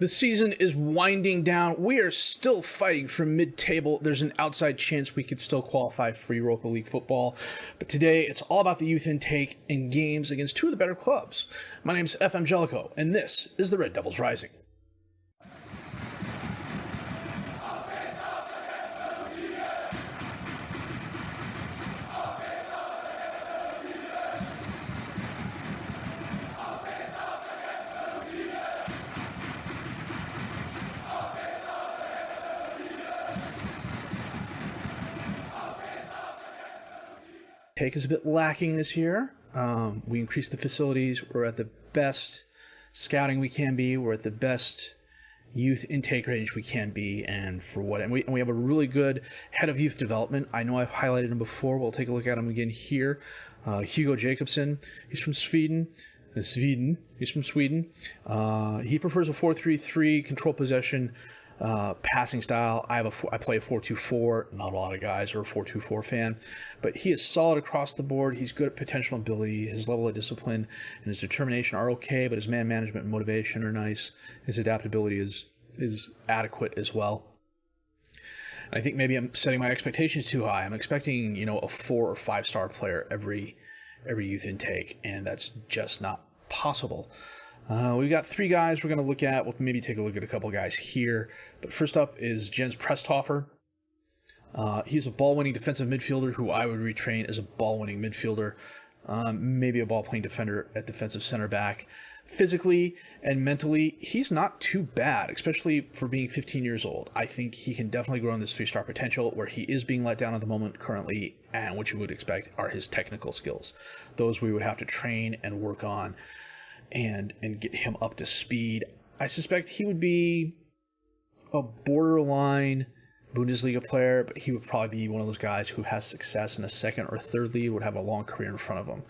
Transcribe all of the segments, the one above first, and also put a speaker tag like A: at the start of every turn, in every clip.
A: The season is winding down. We are still fighting for mid-table. There's an outside chance we could still qualify for Europa League football. But today, it's all about the youth intake and games against two of the better clubs. My name's FM Jellicoe, and this is the Red Devils Rising. Take is a bit lacking this year. We increased the facilities. We're at the best scouting we can be. We're at the best youth intake range we can be, and we have a really good head of youth development. I know I've highlighted him before. We'll take a look at him again here. Hugo Jacobson. He's from Sweden. He's from Sweden. He prefers a 4-3-3 control possession passing style. I play a 4-2-4. Not a lot of guys are a 4-2-4 fan, but he is solid across the board. He's good at potential ability. His level of discipline and his determination are okay, but his man management and motivation are nice. His adaptability is adequate as well. And I think maybe I'm setting my expectations too high. I'm expecting, a 4 or 5 star player every youth intake, and that's just not possible. We've got 3 guys we're going to look at. We'll maybe take a look at a couple guys here. But first up is Jens Presthofer. He's a ball-winning defensive midfielder who I would retrain as a ball-winning midfielder. Maybe a ball-playing defender at defensive center back. Physically and mentally, he's not too bad, especially for being 15 years old. I think he can definitely grow in this 3-star potential, where he is being let down at the moment currently, and what you would expect are his technical skills. Those we would have to train and work on and get him up to speed. I suspect he would be a borderline Bundesliga player, but he would probably be one of those guys who has success in a second or third league, would have a long career in front of him.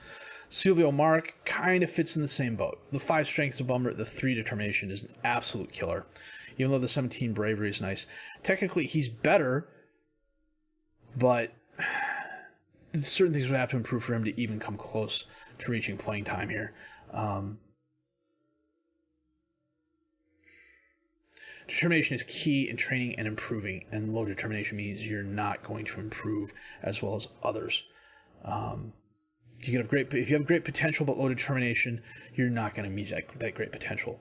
A: Silvio Mark kind of fits in the same boat. The 5 strength's a bummer, the 3 determination is an absolute killer. Even though the 17 bravery is nice. Technically, he's better, but certain things would have to improve for him to even come close to reaching playing time here. Determination is key in training and improving, and low determination means you're not going to improve as well as others. If you have great potential but low determination, you're not going to meet that great potential.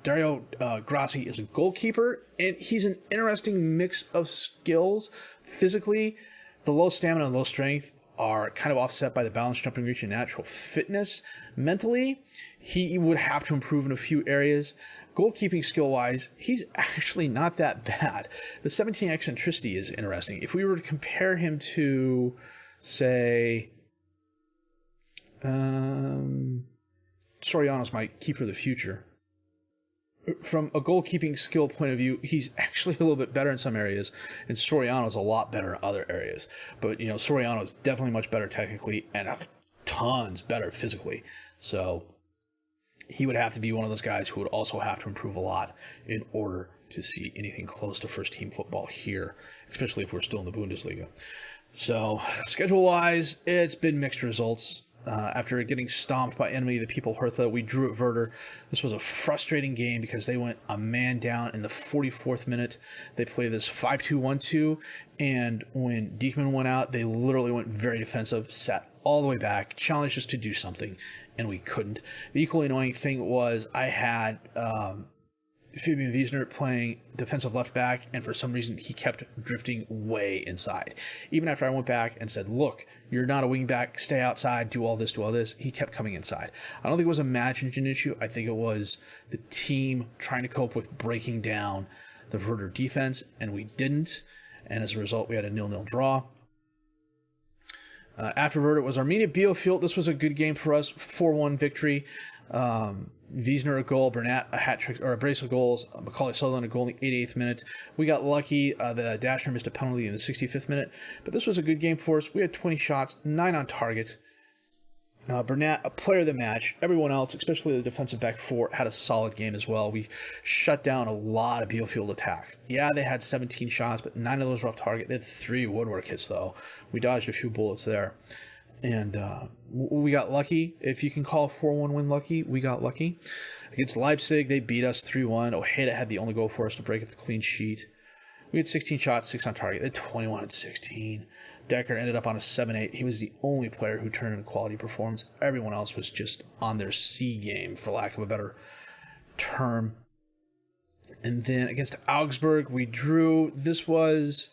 A: Dario Grassi is a goalkeeper, and he's an interesting mix of skills. Physically, the low stamina and low strength are kind of offset by the balance, jumping reach, and natural fitness. Mentally, he would have to improve in a few areas. Goalkeeping skill-wise, he's actually not that bad. The 17 eccentricity is interesting. If we were to compare him to, say, Soriano's my keeper of the future. From a goalkeeping skill point of view, he's actually a little bit better in some areas, and Soriano's a lot better in other areas. But, Soriano's definitely much better technically and tons better physically. So he would have to be one of those guys who would also have to improve a lot in order to see anything close to first-team football here, especially if we're still in the Bundesliga. So, schedule-wise, it's been mixed results. After getting stomped by enemy the people Hertha, we drew at Werder. This was a frustrating game because they went a man down in the 44th minute. They played this 5-2-1-2, and when Diekman went out, they literally went very defensive, sat all the way back, challenged us to do something, and we couldn't. The equally annoying thing was I had Fabian Wiesner playing defensive left back, and for some reason he kept drifting way inside. Even after I went back and said, look, you're not a wing back, stay outside, do all this, he kept coming inside. I don't think it was a match engine issue. I think it was the team trying to cope with breaking down the Werder defense, and we didn't, and as a result we had a 0-0 draw. After Werder was Arminia Bielefeld. This was a good game for us, 4-1 victory. Wiesner a goal, Bernat a hat trick or a brace of goals, Macaulay Sutherland a goal in the 88th minute. We got lucky. The Dashner missed a penalty in the 65th minute, but this was a good game for us. We had 20 shots, 9 on target. Bernat, a player of the match. Everyone else, especially the defensive back 4, had a solid game as well. We shut down a lot of Bielefeld attacks. Yeah, they had 17 shots, but 9 of those were off target. They had 3 woodwork hits, though. We dodged a few bullets there. And we got lucky. If you can call a 4-1 win lucky, we got lucky. Against Leipzig, they beat us 3-1. Ojeda had the only goal for us to break up the clean sheet. We had 16 shots, 6 on target. They had 21 and 16. Decker ended up on a 7-8. He was the only player who turned in a quality performance. Everyone else was just on their C game, for lack of a better term. And then against Augsburg, we drew. This was...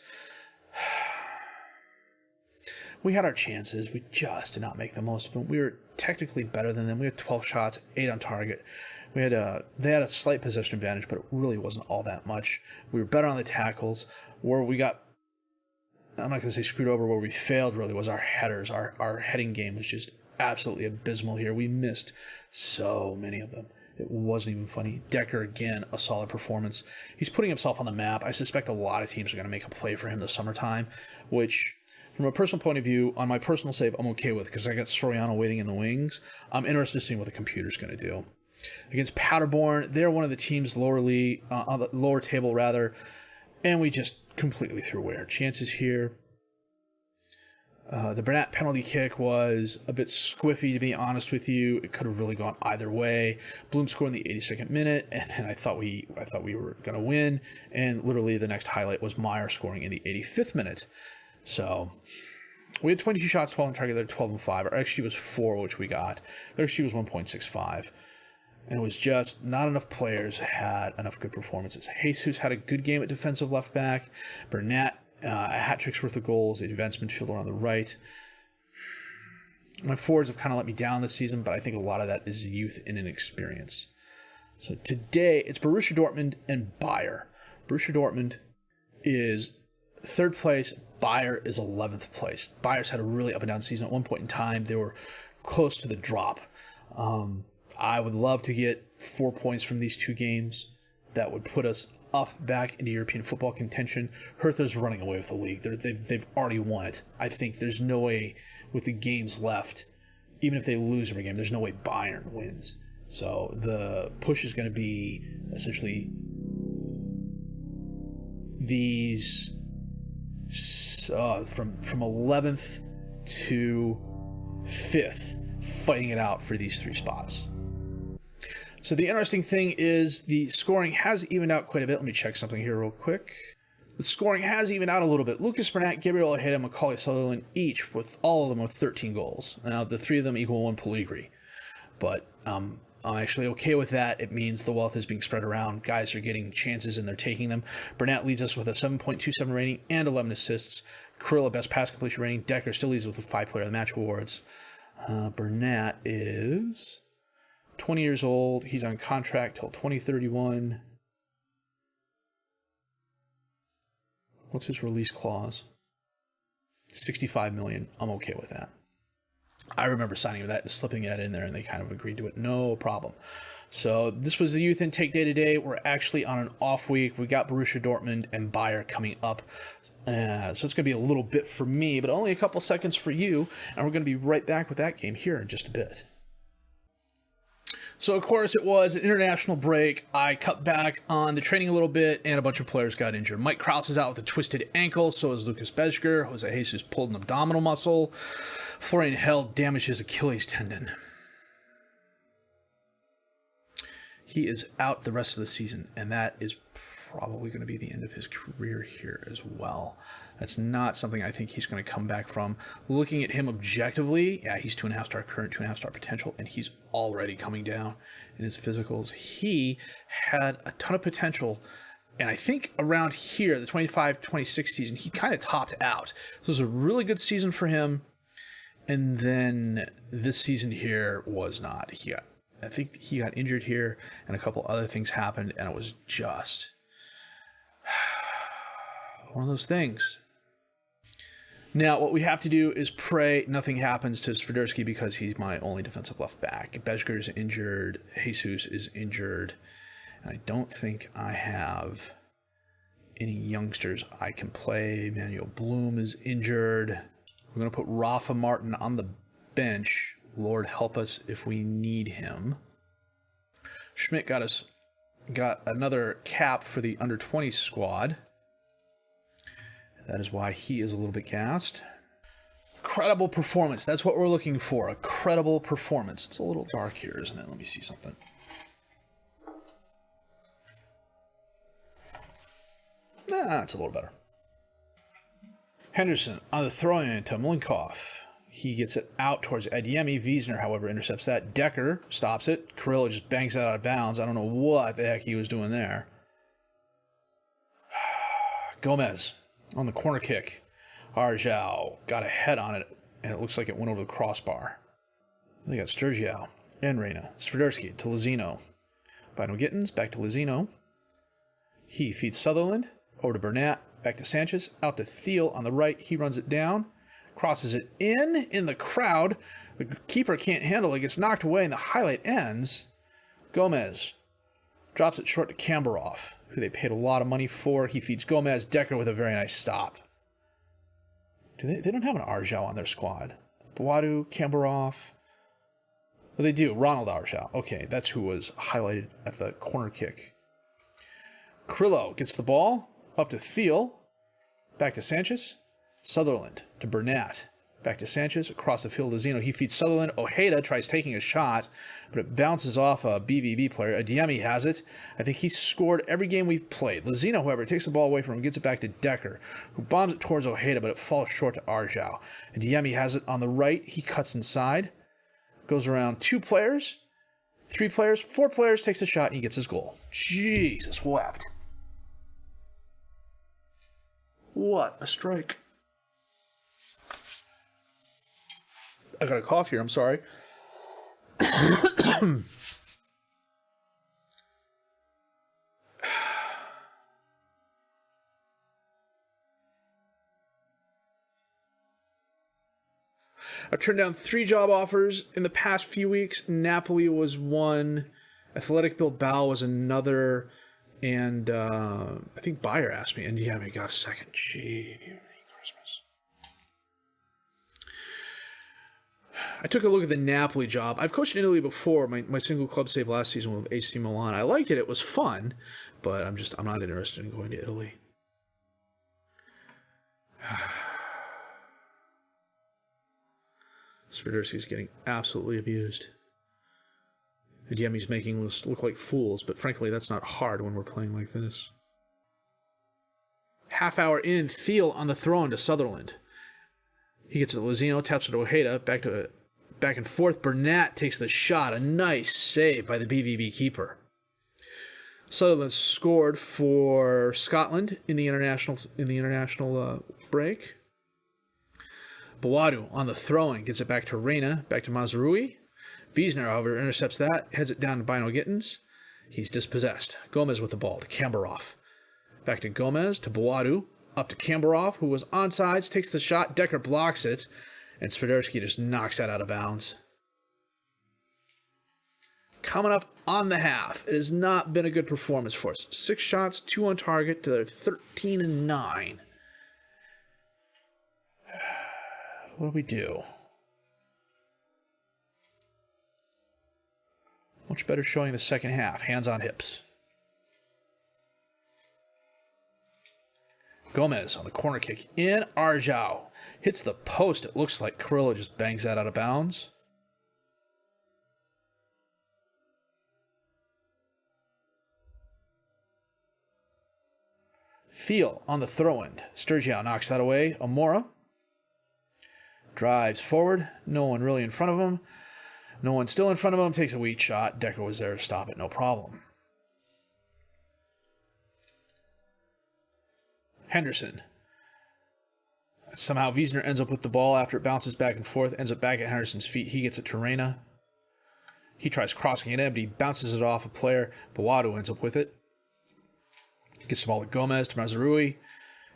A: We had our chances. We just did not make the most of them. We were technically better than them. We had 12 shots, 8 on target. They had a slight possession advantage, but it really wasn't all that much. We were better on the tackles. Where we got, I'm not going to say screwed over, where we failed really was our headers. Our heading game was just absolutely abysmal here. We missed so many of them. It wasn't even funny. Decker, again, a solid performance. He's putting himself on the map. I suspect a lot of teams are going to make a play for him this summertime, which, from a personal point of view, on my personal save, I'm okay with, because I got Soriano waiting in the wings. I'm interested to see what the computer's going to do. Against Paderborn, they're one of the teams lower table rather, and we just completely threw away our chances here. The Burnett penalty kick was a bit squiffy, to be honest with you. It could have really gone either way. Bloom scored in the 82nd minute, and then I thought we were going to win. And literally the next highlight was Meyer scoring in the 85th minute. So we had 22 shots, 12 on target. They're 12 and 5. Our XG was 4, which we got. Their XG was 1.65. And it was just not enough players had enough good performances. Jesus had a good game at defensive left back. Burnett, a hat trick's worth of goals, a advanced midfielder on the right. My forwards have kind of let me down this season, but I think a lot of that is youth and inexperience. So today, it's Borussia Dortmund and Bayer. Borussia Dortmund is 3rd place. Bayer is 11th place. Bayer's had a really up and down season. At one point in time, they were close to the drop. I would love to get 4 points from these 2 games. That would put us up back into European football contention. Hertha's running away with the league. They've already won it. I think there's no way, with the games left, even if they lose every game, there's no way Bayern wins. So the push is going to be essentially these from 11th to 5th, fighting it out for these 3 spots. So the interesting thing is the scoring has evened out quite a bit. Let me check something here real quick. The scoring has evened out a little bit. Lucas Bernat, Gabriel Ojeda, and Kaisersalutern each, with all of them with 13 goals. Now, the 3 of them equal 1 Pellegrini. But I'm actually okay with that. It means the wealth is being spread around. Guys are getting chances and they're taking them. Bernat leads us with a 7.27 rating and 11 assists. Krill, best pass completion rating. Decker still leads us with 5 Player of the Match awards. Bernat is 20 years old. He's on contract till 2031. What's his release clause? 65 million. I'm okay with that. I remember signing with that and slipping that in there, and they kind of agreed to it. No problem. So this was the youth intake day today. We're actually on an off week. We got Borussia Dortmund and Bayer coming up. So it's going to be a little bit for me, but only a couple seconds for you. And we're going to be right back with that game here in just a bit. So, of course, it was an international break. I cut back on the training a little bit, and a bunch of players got injured. Mike Krause is out with a twisted ankle, so is Lucas Bezger. Jose Jesus pulled an abdominal muscle. Florian Hell damaged his Achilles tendon. He is out the rest of the season, and that is probably going to be the end of his career here as well. That's not something I think he's going to come back from. Looking at him objectively, yeah, he's 2.5 star current, 2.5 star potential, and he's already coming down in his physicals. He had a ton of potential, and I think around here, the 25-26 season, he kind of topped out. This was a really good season for him, and then this season here was not. I think he got injured here, and a couple other things happened, and it was just one of those things. Now, what we have to do is pray nothing happens to Swiderski because he's my only defensive left back. Bezger's injured. Jesus is injured. And I don't think I have any youngsters I can play. Manuel Bloom is injured. We're going to put Rafa Martin on the bench. Lord help us if we need him. Schmidt got another cap for the under-20 squad. That is why he is a little bit gassed. credible performance. That's what we're looking for. A credible performance. It's a little dark here, isn't it? Let me see something. Nah, it's a little better. Henderson on the throw-in to Mlinkov. He gets it out towards Adeyemi. Wiesner, however, intercepts that. Decker stops it. Carrillo just bangs it out of bounds. I don't know what the heck he was doing there. Gomez on the corner kick. Arjau got a head on it, and it looks like it went over the crossbar. They got Sturgeon and Reyna. Swiderski to Lozino. Bino Gittins, back to Lozino. He feeds Sutherland. Over to Burnett. Back to Sanchez. Out to Thiel on the right. He runs it down. Crosses it in the crowd. The keeper can't handle it. Gets knocked away, and the highlight ends. Gomez drops it short to Kambarov, who they paid a lot of money for. He feeds Gomez. Decker with a very nice stop. They don't have an Arjau on their squad. Boadu, Kambarov. Well, they do. Ronald Arjau. Okay, that's who was highlighted at the corner kick. Carrillo gets the ball. Up to Thiel. Back to Sanchez. Sutherland to Burnett. Back to Sanchez. Across the field to Zeno. He feeds Sutherland. Ojeda tries taking a shot, but it bounces off a BVB player. Adeyemi has it. I think he's scored every game we've played. Lozino, however, takes the ball away from him, gets it back to Decker, who bombs it towards Ojeda, but it falls short to Arjau. Adeyemi has it on the right. He cuts inside. Goes around 2 players, 3 players, 4 players, takes a shot, and he gets his goal. Jesus, Wept. What a strike. I got a cough here, I'm sorry. I've turned down 3 job offers in the past few weeks. Napoli was one. Athletic Bilbao was another. And I think Bayer asked me, and yeah, we got a second. Gee, Christmas. I took a look at the Napoli job. I've coached in Italy before. My single club save last season with AC Milan. I liked it. It was fun, but I'm not interested in going to Italy. Swiderski's getting absolutely abused. Adeyemi's making us look like fools, but frankly, that's not hard when we're playing like this. Half hour in, Thiel on the throw-in to Sutherland. He gets it to Lozino, taps it to Ojeda, back and forth. Burnett takes the shot. A nice save by the BVB keeper. Sutherland scored for Scotland in the international break. Boadu on the throw-in gets it back to Reyna, back to Mazraoui. Wiesner, however, intercepts that, heads it down to Bino Gittins. He's dispossessed. Gomez with the ball to Kambarov. Back to Gomez, to Boadu, up to Kambarov, who was onside, takes the shot, Decker blocks it, and Swiderski just knocks that out of bounds. Coming up on the half, it has not been a good performance for us. 6 shots, 2 on target, to their 13-9. What do we do? Much better showing the second half. Hands on hips. Gomez on the corner kick in. Arjau hits the post. It looks like Carrillo just bangs that out of bounds. Thiel on the throw-in. Sturgeon knocks that away. Amora drives forward. No one really in front of him. No one still in front of him. Takes a weak shot. Decker was there to stop it. No problem. Henderson. Somehow Wiesner ends up with the ball after it bounces back and forth. Ends up back at Henderson's feet. He gets it to Reyna. He tries crossing it in, but he bounces it off a player. Boadu ends up with it. Gets the ball to Gomez, to Mazraoui.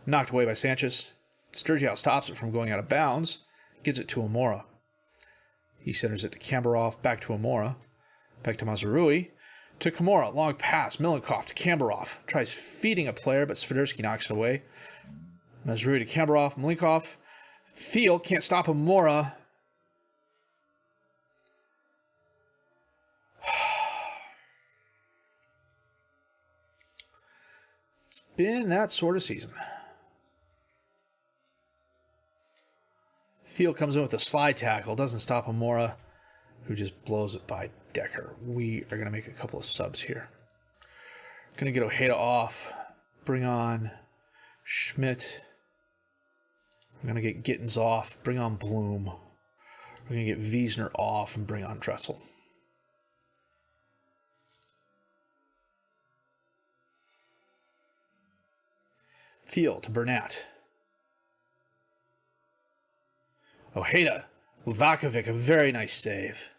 A: Knocked away by Sanchez. Sturgeon stops it from going out of bounds. Gives it to Amora. He centers it to Kambarov, back to Amora. Back to Mazraoui. To Kamara, long pass. Milenkov to Kambarov. Tries feeding a player, but Swiderski knocks it away. Mazraoui to Kambarov. Milenkov. Thiel can't stop Amora. It's been that sort of season. Field comes in with a slide tackle. Doesn't stop Amora, who just blows it by Decker. We are going to make a couple of subs here. Going to get Ojeda off. Bring on Schmidt. We're going to get Gittins off. Bring on Bloom. We're going to get Wiesner off and bring on Dressel. Field to Burnett. Ojeda. Luvakovic, a very nice save.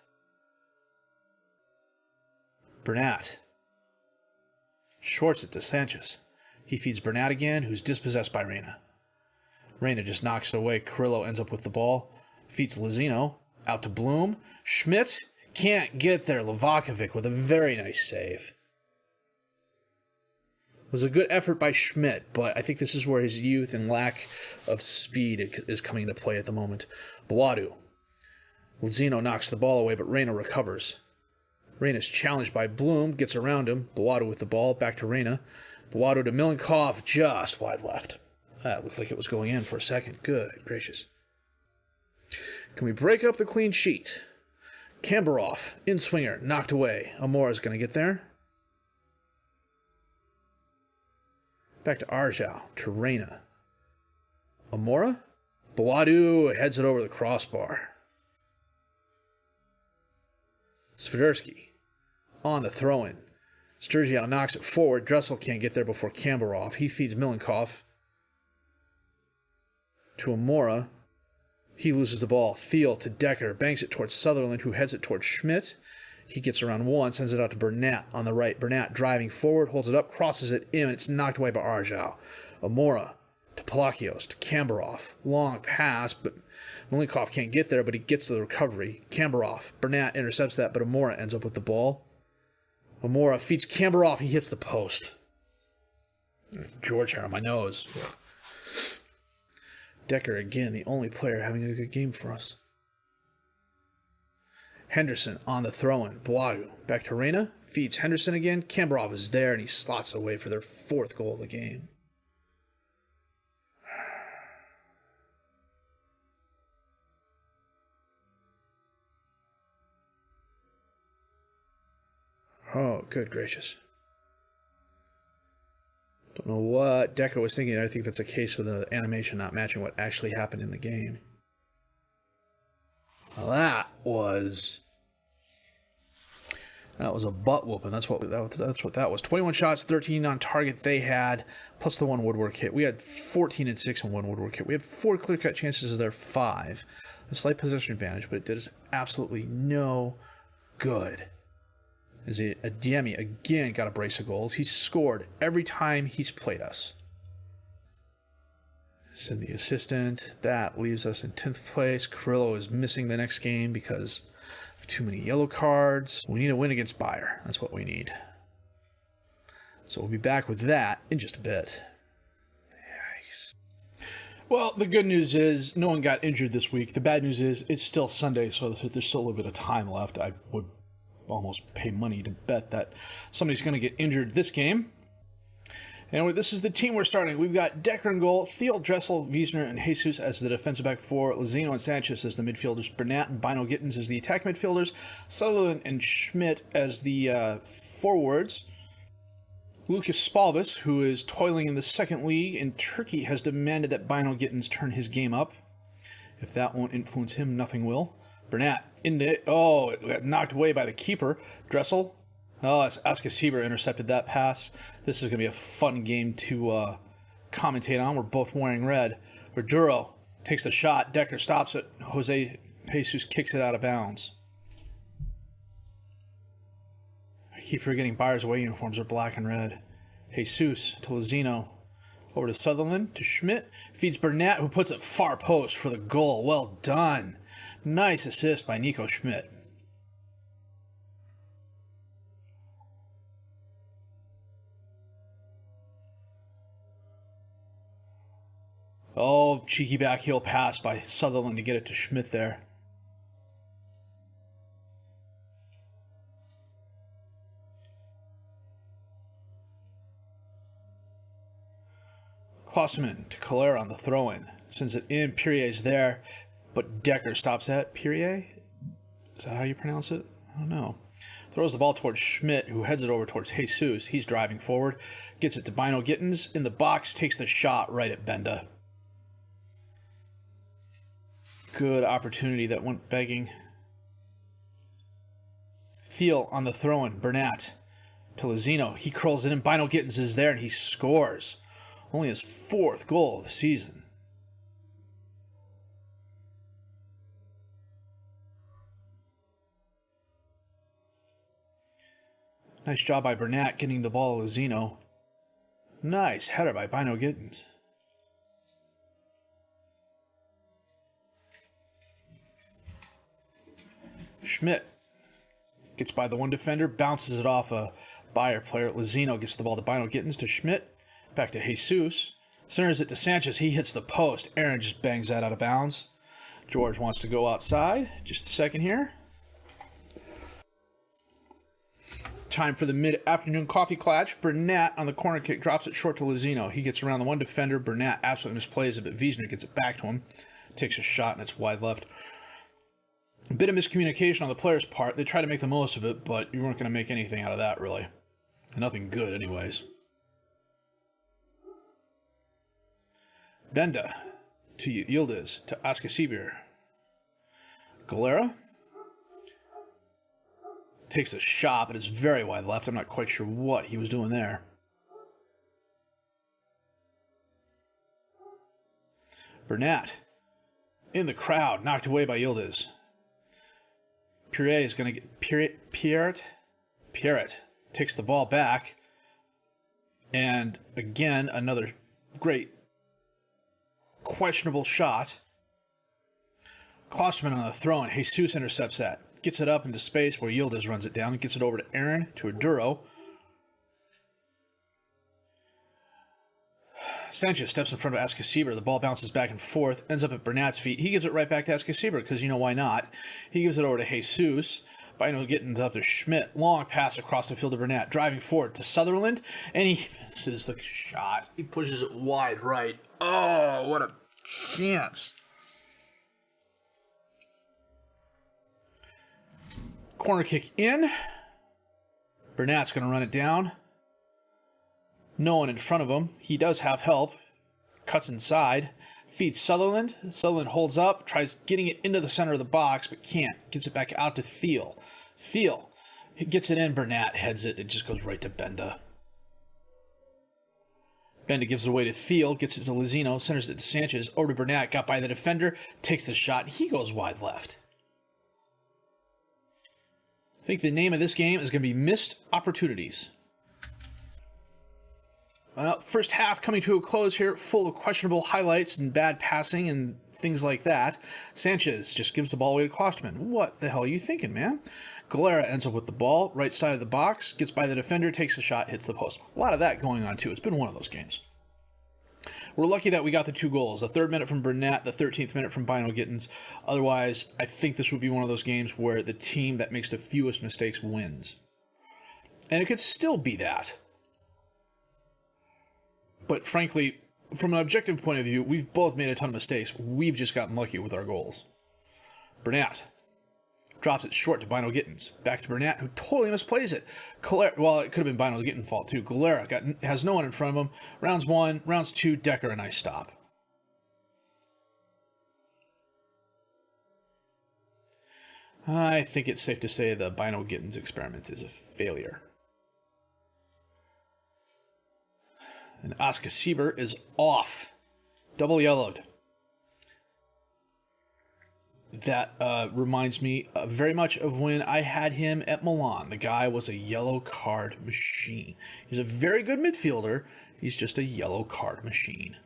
A: Burnett. Shorts it to Sanchez. He feeds Burnett again, who's dispossessed by Reyna. Reyna just knocks it away. Carrillo ends up with the ball. Feeds Lozino. Out to Bloom. Schmidt can't get there. Luvakovic with a very nice save. It was a good effort by Schmidt, but I think this is where his youth and lack of speed is coming into play at the moment. Boadu. Lozino knocks the ball away, but Reyna recovers. Reyna's challenged by Bloom, gets around him. Boadu with the ball, back to Reyna. Boadu to Milenkov, just wide left. That looked like it was going in for a second. Good gracious. Can we break up the clean sheet? Kambarov, in-swinger, knocked away. Amora's going to get there. Back to Arjau, to Reyna. Amora? Boadu heads it over the crossbar. Swiderski on the throw-in. Sturgeon knocks it forward. Dressel can't get there before Kambarov. He feeds Milenkov to Amora. He loses the ball. Field to Decker. Banks it towards Sutherland, who heads it towards Schmidt. He gets around one, sends it out to Burnett on the right. Burnett driving forward, holds it up, crosses it in, and it's knocked away by Arjau. Amora to Palacios, to Kambarov. Long pass, but Milenkov can't get there, but he gets to the recovery. Kambarov. Burnett intercepts that, but Amora ends up with the ball. Amora feeds Kambarov. He hits the post. George hair on my nose. Decker again, the only player having a good game for us. Henderson on the throw-in. Boadu back to Reyna. Feeds Henderson again. Kambarov is there, and he slots away for their fourth goal of the game. Oh, good gracious. Don't know what Decker was thinking. I think that's a case of the animation not matching what actually happened in the game. Well, that was a butt whooping. That's what that was. 21 shots, 13 on target they had, plus the one Woodward hit. We had 14 and 6 on one Woodward hit. We had 4 clear-cut chances of their 5. A slight possession advantage, but it did us absolutely no good. As Adiemi again got a brace of goals. He's scored every time he's played us. Send the assistant. That leaves us in 10th place. Carrillo is missing the next game because of too many yellow cards. We need a win against Bayer. That's what we need. So we'll be back with that in just a bit. Yikes. Well, the good news is no one got injured this week. The bad news is it's still Sunday, so there's still a little bit of time left. I would almost pay money to bet that somebody's going to get injured this game. Anyway, this is the team we're starting. We've got Decker in goal, Field, Dressel, Wiesner, and Jesus as the defensive back four, Lozino and Sanchez as the midfielders, Burnett and Bino Gittins as the attack midfielders, Sutherland and Schmidt as the forwards. Lucas Spalvis, who is toiling in the second league in Turkey, has demanded that Bino Gittins turn his game up. If that won't influence him, nothing will. Burnett into it. Oh, it got knocked away by the keeper. Dressel. Oh, Askasiber intercepted that pass. This is going to be a fun game to commentate on. We're both wearing red. Verduro takes the shot. Decker stops it. Jose Jesus kicks it out of bounds. I keep forgetting Bayer's away uniforms are black and red. Jesus to Lozino. Over to Sutherland, to Schmidt. Feeds Burnett, who puts it far post for the goal. Well done. Nice assist by Nico Schmidt. Oh, cheeky backheel pass by Sutherland to get it to Schmidt there. Klosterman to Calera on the throw-in. Sends it in. Perrier's there. But Decker stops at Pierre. Is that how you pronounce it? I don't know. Throws the ball towards Schmidt, who heads it over towards Jesus. He's driving forward. Gets it to Bino Gittins. In the box, takes the shot right at Benda. Good opportunity that went begging. Thiel on the throw-in. Burnett to Lozino. He curls it in. Bino Gittins is there, and he scores. Only his 4th goal of the season. Nice job by Burnett getting the ball to Lozino. Nice header by Bino Gittins. Schmidt gets by the one defender, bounces it off a Bayer player. Lozino gets the ball to Bino Gittins, to Schmidt, back to Jesus. Centers it to Sanchez. He hits the post. Aaron just bangs that out of bounds. George wants to go outside. Just a second here. Time for the mid-afternoon coffee clutch. Burnett on the corner kick drops it short to Lozino. He gets around the one defender. Burnett absolutely misplays it, but Wiesner gets it back to him. Takes a shot, and it's wide left. A bit of miscommunication on the players' part. They try to make the most of it, but you weren't going to make anything out of that, really. Nothing good, anyways. Benda to Yildiz, to Askasiber. Galera takes a shot, but it's very wide left. I'm not quite sure what he was doing there. Burnett in the crowd, knocked away by Yildiz. Pierre is going to get Pierret takes the ball back, and again another great questionable shot. Klosterman on the throw, and Jesus intercepts that. Gets it up into space where Yildiz runs it down. Gets it over to Aaron, to Aduro. Sanchez steps in front of Askasiber. The ball bounces back and forth. Ends up at Burnett's feet. He gives it right back to Askasiber because, you know, why not? He gives it over to Jesus. Bino getting up to Schmidt. Long pass across the field to Burnett. Driving forward to Sutherland. And he misses the shot. He pushes it wide right. Oh, what a chance. Corner kick in. Burnett's going to run it down. No one in front of him. He does have help. Cuts inside. Feeds Sutherland. Sutherland holds up. Tries getting it into the center of the box, but can't. Gets it back out to Thiel. Thiel gets it in. Burnett heads it. It just goes right to Benda. Benda gives it away to Thiel. Gets it to Lozino. Centers it to Sanchez. Over to Burnett. Got by the defender. Takes the shot. He goes wide left. I think the name of this game is going to be Missed Opportunities. First half coming to a close here, full of questionable highlights and bad passing and things like that. Sanchez just gives the ball away to Klosterman. What the hell are you thinking, man? Galera ends up with the ball, right side of the box, gets by the defender, takes the shot, hits the post. A lot of that going on, too. It's been one of those games. We're lucky that we got the 2 goals. The 3rd minute from Burnett, the 13th minute from Bino Gittins. Otherwise, I think this would be one of those games where the team that makes the fewest mistakes wins. And it could still be that. But frankly, from an objective point of view, we've both made a ton of mistakes. We've just gotten lucky with our goals. Burnett drops it short to Bino Gittins. Back to Burnett, who totally misplays it. Well, it could have been Bino Gittins' fault, too. Galera has no one in front of him. Rounds 1, rounds 2, Decker, a nice stop. I think it's safe to say the Bino Gittins experiment is a failure. And Askasiber is off. Double yellowed. That reminds me very much of when I had him at Milan. The guy was a yellow card machine. He's a very good midfielder. He's just a yellow card machine.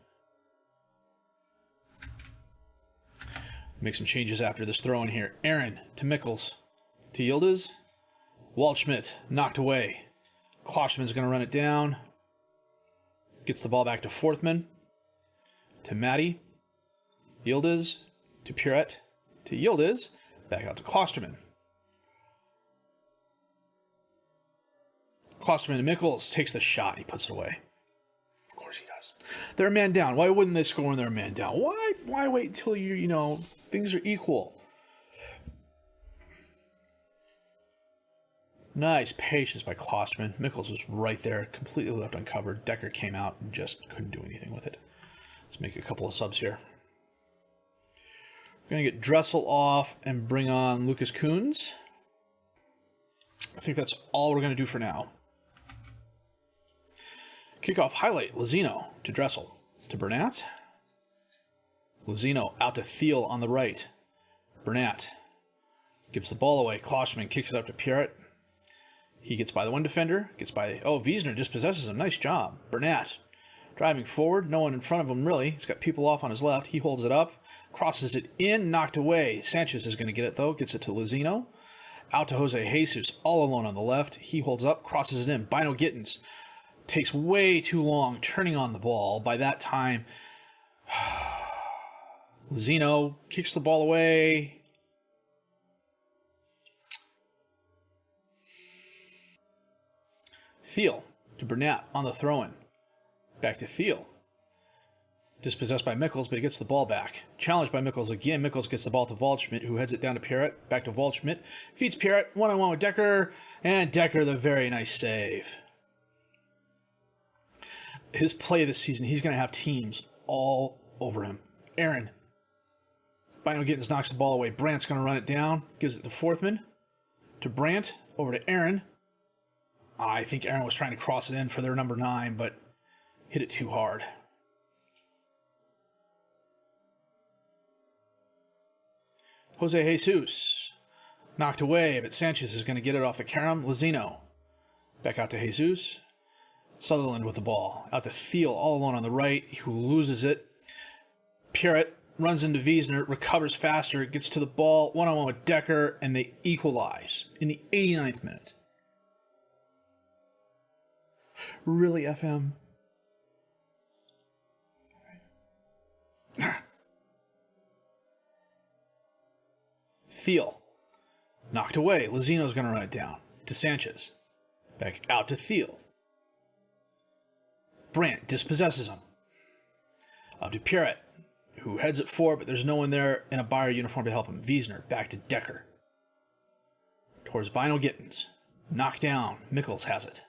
A: Make some changes after this throw in here. Aaron to Mikkels. To Yildiz. Waldschmidt knocked away. Klosterman's going to run it down. Gets the ball back to Forthman. To Matty. Yildiz. To Pierret. To Yildiz. Back out to Klosterman. Klosterman to Mikkels. Takes the shot. He puts it away. Of course he does. They're a man down. Why wouldn't they score when they're a man down? Why wait until things are equal? Nice patience by Klosterman. Mikkels was right there, completely left uncovered. Decker came out and just couldn't do anything with it. Let's make a couple of subs here. We're going to get Dressel off and bring on Lucas Kuhns. I think that's all we're going to do for now. Kickoff highlight, Lozino to Dressel to Burnett. Lozino out to Thiel on the right. Burnett gives the ball away. Klosterman kicks it up to Pierrot. He gets by the one defender, Wiesner dispossesses him. Nice job. Burnett driving forward, no one in front of him really. He's got people off on his left. He holds it up, crosses it in, knocked away. Sanchez is going to get it though, gets it to Lozino. Out to Jose Jesus, all alone on the left. He holds up, crosses it in. Bino Gittins takes way too long turning on the ball. By that time, Lozino kicks the ball away. Thiel to Burnett on the throw-in. Back to Thiel. Dispossessed by Mikkels, but he gets the ball back. Challenged by Mikkels again. Mikkels gets the ball to Waldschmidt, who heads it down to Pierrot. Back to Waldschmidt. Feeds Pierrot. One-on-one with Decker. And Decker, the very nice save. His play this season, he's going to have teams all over him. Aaron. Bino Gittins knocks the ball away. Brandt's going to run it down. Gives it to Forthman. To Brandt. Over to Aaron. I think Aaron was trying to cross it in for their number 9, but hit it too hard. Jose Jesus knocked away, but Sanchez is going to get it off the carom. Lozino back out to Jesus. Sutherland with the ball. Out to Thiel all alone on the right, who loses it. Pierrot runs into Wiesner, recovers faster, gets to the ball, one-on-one with Decker, and they equalize in the 89th minute. Really, FM? Thiel. Knocked away. Lozino's going to run it down to Sanchez. Back out to Thiel. Brandt dispossesses him. Up to Pierrot, who heads it forward, but there's no one there in a Bayer uniform to help him. Wiesner back to Decker. Towards Bino Gittins. Knocked down. Mikkels has it.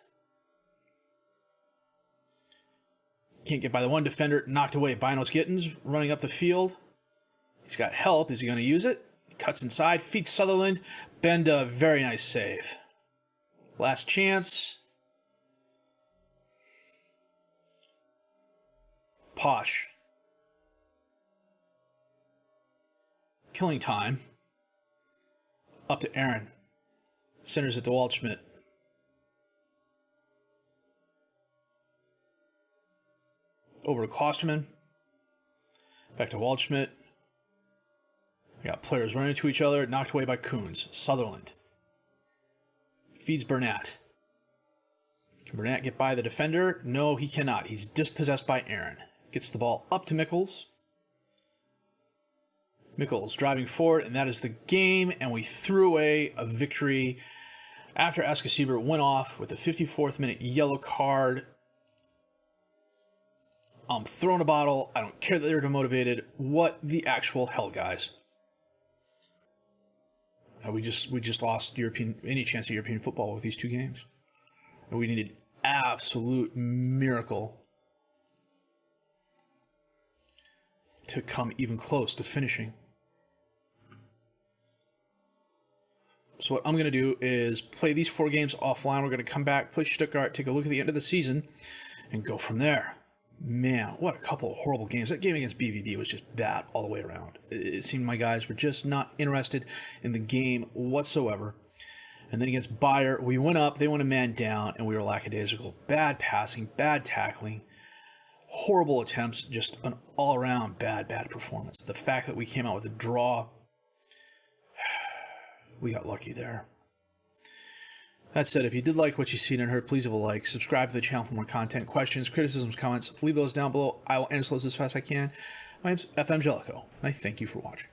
A: Can't get by the one defender. Knocked away. Bino's Gittins running up the field. He's got help. Is he going to use it? He cuts inside. Feeds Sutherland. Benda, very nice save. Last chance. Posh. Killing time. Up to Aaron. Centers it to Waldschmidt. Over to Klosterman. Back to Waldschmidt. We got players running into each other. Knocked away by Kuhns. Sutherland. Feeds Burnett. Can Burnett get by the defender? No, he cannot. He's dispossessed by Aaron. Gets the ball up to Mikkels. Mikkels driving forward, and that is the game. And we threw away a victory after Eskisieber went off with a 54th minute yellow card. I'm throwing a bottle. I don't care that they're demotivated. What the actual hell, guys? We just lost any chance of European football with these two games. And we needed absolute miracle to come even close to finishing. So what I'm going to do is play these 4 games offline. We're going to come back, play Stuttgart, take a look at the end of the season, and go from there. Man, what a couple of horrible games. That game against BVB was just bad all the way around. It seemed my guys were just not interested in the game whatsoever. And then against Bayer, we went up, they went a man down, and we were lackadaisical. Bad passing, bad tackling, horrible attempts, just an all-around bad performance. The fact that we came out with a draw, we got lucky there. That said, if you did like what you've seen and heard, please leave a like. Subscribe to the channel for more content. Questions, criticisms, comments, leave those down below. I will answer those as fast as I can. My name's FM Jellicoe, and I thank you for watching.